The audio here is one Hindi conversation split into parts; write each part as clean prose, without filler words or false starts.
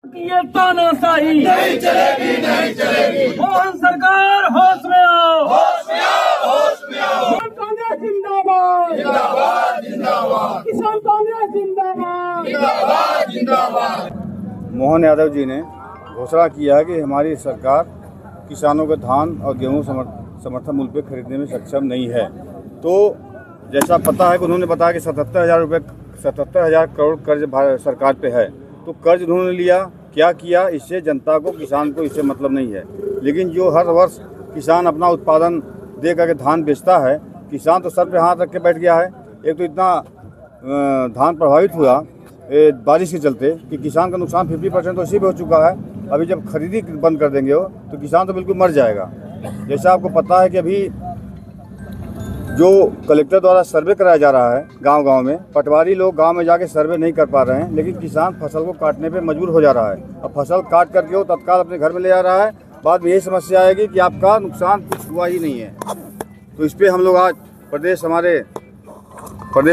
ये तानाशाही नहीं चलेगी, नहीं चलेगी। मोहन सरकार होश में आओ, होश में आओ, होश में आओ। कांग्रेस जिंदाबाद, जिंदाबाद, जिंदाबाद। किसान कांग्रेस जिंदाबाद, जिंदाबाद, जिंदाबाद। मोहन यादव जी ने घोषणा किया है कि हमारी सरकार किसानों के धान और गेहूं समर्थन मूल्य पे खरीदने में सक्षम नहीं है। तो जैसा पता है कि उन्होंने बताया कि 77,000 करोड़ कर्ज सरकार पे है। तो कर्ज उन्होंने लिया, क्या किया, इससे जनता को, किसान को इससे मतलब नहीं है। लेकिन जो हर वर्ष किसान अपना उत्पादन दे करके धान बेचता है, किसान तो सर पे हाथ रख के बैठ गया है। एक तो इतना धान प्रभावित हुआ बारिश के चलते कि किसान का नुकसान 50% तो इसी पे हो चुका है। अभी जब खरीदी बंद कर देंगे वो, तो किसान तो बिल्कुल मर जाएगा। जैसा आपको पता है कि अभी जो कलेक्टर द्वारा सर्वे कराया जा रहा है गांव-गांव में, पटवारी लोग गांव में जाके सर्वे नहीं कर पा रहे हैं, लेकिन किसान फसल को काटने पे मजबूर हो जा रहा है। अब फसल काट करके वो तत्काल अपने घर में ले जा रहा है। बाद में यही समस्या आएगी कि आपका नुकसान कुछ हुआ ही नहीं है। तो इस पर हम लोग आज प्रदेश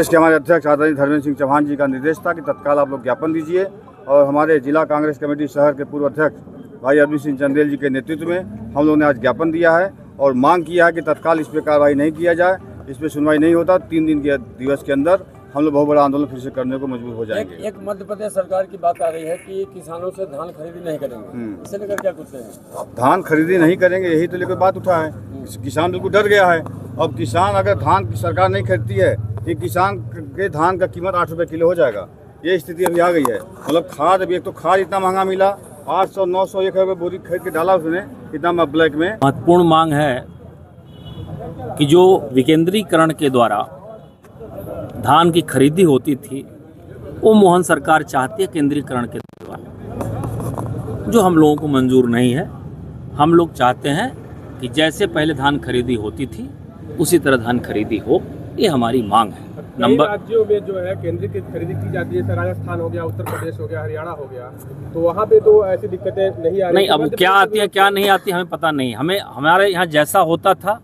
के हमारे अध्यक्ष आदरणीय धर्मेंद्र सिंह चौहान जी का निर्देश था कि तत्काल आप लोग ज्ञापन दीजिए। और हमारे जिला कांग्रेस कमेटी शहर के पूर्व अध्यक्ष भाई अरविंद सिंह चंदेल जी के नेतृत्व में हम लोगों ने आज ज्ञापन दिया है और मांग किया है कि तत्काल इस पर कार्रवाई नहीं किया जाए। इस पर सुनवाई नहीं होता 3 दिन के दिवस के अंदर हम लोग बहुत बड़ा आंदोलन फिर से करने को मजबूर हो जाएंगे। एक मध्य प्रदेश सरकार की बात आ रही है कि किसानों से धान खरीदी नहीं करेंगे, इसे लेकर क्या कुछ है? धान खरीदी नहीं करेंगे, यही तो लेकर बात उठा है। किसान बिल्कुल डर गया है। अब किसान अगर धान की सरकार नहीं खरीदती है, ये किसान के धान का कीमत 8 रुपये किलो हो जाएगा। ये स्थिति अभी आ गई है। मतलब खाद, अभी एक तो खाद इतना महंगा मिला, 800, 900, 1 रुपये बोरी खरीद के डाला उसने, इतना ब्लैक में। महत्वपूर्ण मांग है कि जो विकेंद्रीकरण के द्वारा धान की खरीदी होती थी, वो मोहन सरकार चाहती है केंद्रीकरण के द्वारा, जो हम लोगों को मंजूर नहीं है। हम लोग चाहते हैं कि जैसे पहले धान खरीदी होती थी उसी तरह धान खरीदी हो, ये हमारी मांग है। नंबर राज्यों में जो है केंद्रीकृत खरीदी की जाती है, राजस्थान हो गया, उत्तर प्रदेश हो गया, हरियाणा हो गया, तो वहाँ पे तो ऐसी दिक्कतें नहीं आ रही। नहीं, अब क्या आती है क्या नहीं आती हमें पता नहीं। हमें हमारे यहाँ जैसा होता था,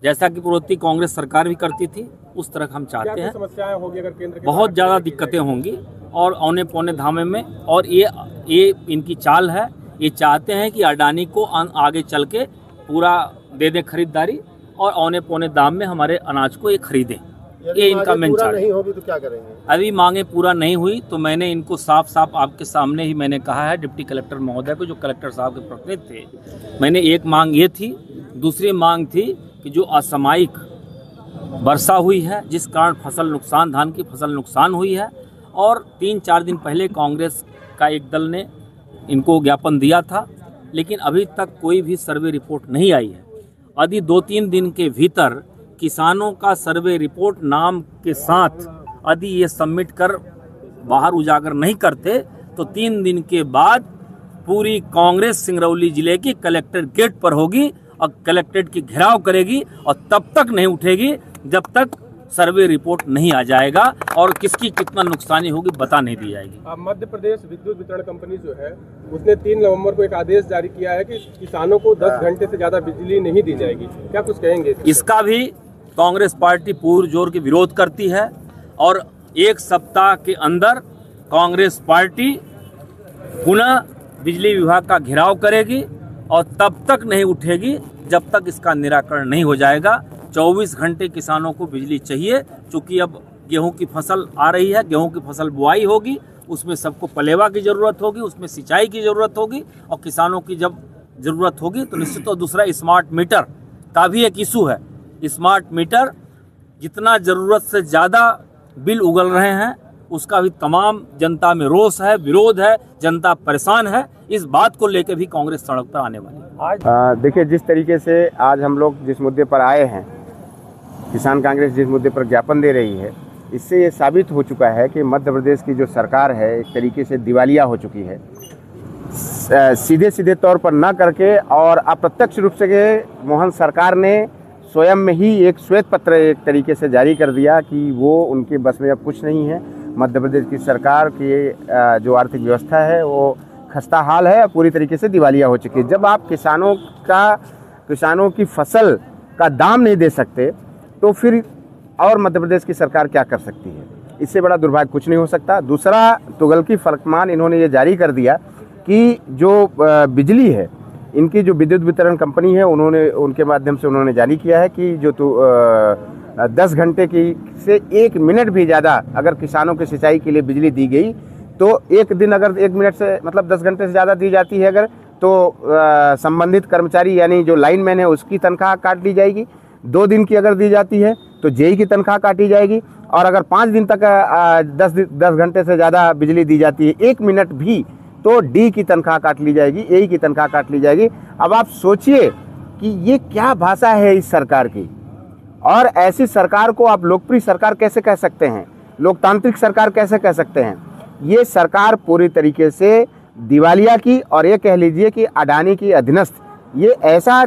जैसा कि पूर्ववर्ती कांग्रेस सरकार भी करती थी, उस तरह हम चाहते हैं। समस्याएं होगी अगर केंद्र की, बहुत ज़्यादा दिक्कतें होंगी और औने पौने धामे में। और ये इनकी चाल है। ये चाहते हैं कि अडानी को आगे चल के पूरा दे दें खरीदारी और औने पौने दाम में हमारे अनाज को ये खरीदें। ये इनका मेन चाल नहीं होगी तो क्या करेंगे? अभी मांगे पूरा नहीं हुई तो मैंने इनको साफ साफ आपके सामने ही मैंने कहा है डिप्टी कलेक्टर महोदय को, जो कलेक्टर साहब के प्रतिनिधि थे। मैंने एक मांग ये थी। दूसरी मांग थी कि जो असामयिक वर्षा हुई है, जिस कारण फसल नुकसान, धान की फसल नुकसान हुई है, और 3-4 दिन पहले कांग्रेस का एक दल ने इनको ज्ञापन दिया था, लेकिन अभी तक कोई भी सर्वे रिपोर्ट नहीं आई है। यदि 2-3 दिन के भीतर किसानों का सर्वे रिपोर्ट नाम के साथ यदि ये सबमिट कर बाहर उजागर नहीं करते, तो 3 दिन के बाद पूरी कांग्रेस सिंगरौली जिले की कलेक्टर गेट पर होगी और कलेक्ट्रेट की घेराव करेगी, और तब तक नहीं उठेगी जब तक सर्वे रिपोर्ट नहीं आ जाएगा और किसकी कितना नुकसानी होगी बता नहीं दी जाएगी। मध्य प्रदेश विद्युत वितरण कंपनी जो है उसने 3 नवंबर को एक आदेश जारी किया है कि किसानों को 10 घंटे से ज्यादा बिजली नहीं दी जाएगी, क्या कुछ कहेंगे? इसका भी कांग्रेस पार्टी पूरे जोर के विरोध करती है और 1 सप्ताह के अंदर कांग्रेस पार्टी पुनः बिजली विभाग का घेराव करेगी और तब तक नहीं उठेगी जब तक इसका निराकरण नहीं हो जाएगा। 24 घंटे किसानों को बिजली चाहिए, क्योंकि अब गेहूं की फसल आ रही है, गेहूं की फसल बुआई होगी, उसमें सबको पलेवा की ज़रूरत होगी, उसमें सिंचाई की ज़रूरत होगी, और किसानों की जब ज़रूरत होगी तो निश्चित। और दूसरा स्मार्ट मीटर का भी एक इशू है। स्मार्ट मीटर जितना ज़रूरत से ज़्यादा बिल उगल रहे हैं, उसका भी तमाम जनता में रोष है, विरोध है, जनता परेशान है। इस बात को लेकर भी कांग्रेस सड़क पर आने वाली है। देखिए, जिस तरीके से आज हम लोग जिस मुद्दे पर आए हैं, किसान कांग्रेस जिस मुद्दे पर ज्ञापन दे रही है, इससे ये साबित हो चुका है कि मध्य प्रदेश की जो सरकार है एक तरीके से दिवालिया हो चुकी है। सीधे सीधे तौर पर ना करके और अप्रत्यक्ष रूप से मोहन सरकार ने स्वयं में ही एक श्वेत पत्र एक तरीके से जारी कर दिया कि वो उनके बस में अब कुछ नहीं है। मध्य प्रदेश की सरकार की जो आर्थिक व्यवस्था है वो खस्ता हाल है, पूरी तरीके से दिवालिया हो चुकी है। जब आप किसानों की फसल का दाम नहीं दे सकते, तो फिर और मध्य प्रदेश की सरकार क्या कर सकती है? इससे बड़ा दुर्भाग्य कुछ नहीं हो सकता। दूसरा, तुगलकी फलकमान इन्होंने ये जारी कर दिया कि जो बिजली है, इनकी जो विद्युत वितरण कंपनी है, उन्होंने उनके माध्यम से उन्होंने जारी किया है कि जो 10 घंटे की से 1 मिनट भी ज़्यादा अगर किसानों की सिंचाई के लिए बिजली दी गई तो एक दिन अगर 1 मिनट से मतलब 10 घंटे से ज़्यादा दी जाती है अगर, तो संबंधित कर्मचारी यानी जो लाइनमैन है उसकी तनख्वाह काट ली जाएगी। 2 दिन की अगर दी जाती है तो जेई की तनख्वाह काटी जाएगी, और अगर 5 दिन तक 10 घंटे से ज़्यादा बिजली दी जाती है 1 मिनट भी, तो डी की तनख्वाह काट ली जाएगी, ए की तनख्वाह काट ली जाएगी। अब आप सोचिए कि ये क्या भाषा है इस सरकार की, और ऐसी सरकार को आप लोकप्रिय सरकार कैसे कह सकते हैं, लोकतांत्रिक सरकार कैसे कह सकते हैं। ये सरकार पूरी तरीके से दिवालिया की, और ये कह लीजिए कि अडानी की अधीनस्थ, ये ऐसा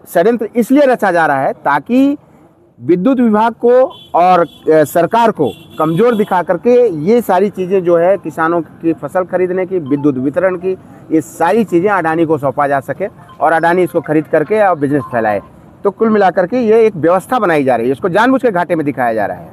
षड्यंत्र इसलिए रचा जा रहा है ताकि विद्युत विभाग को और सरकार को कमज़ोर दिखा करके ये सारी चीज़ें जो है किसानों की फसल खरीदने की, विद्युत वितरण की, ये सारी चीज़ें अडानी को सौंपा जा सके और अडानी इसको खरीद करके और बिजनेस फैलाए। तो कुल मिलाकर के ये एक व्यवस्था बनाई जा रही है, इसको जानबूझ के घाटे में दिखाया जा रहा है।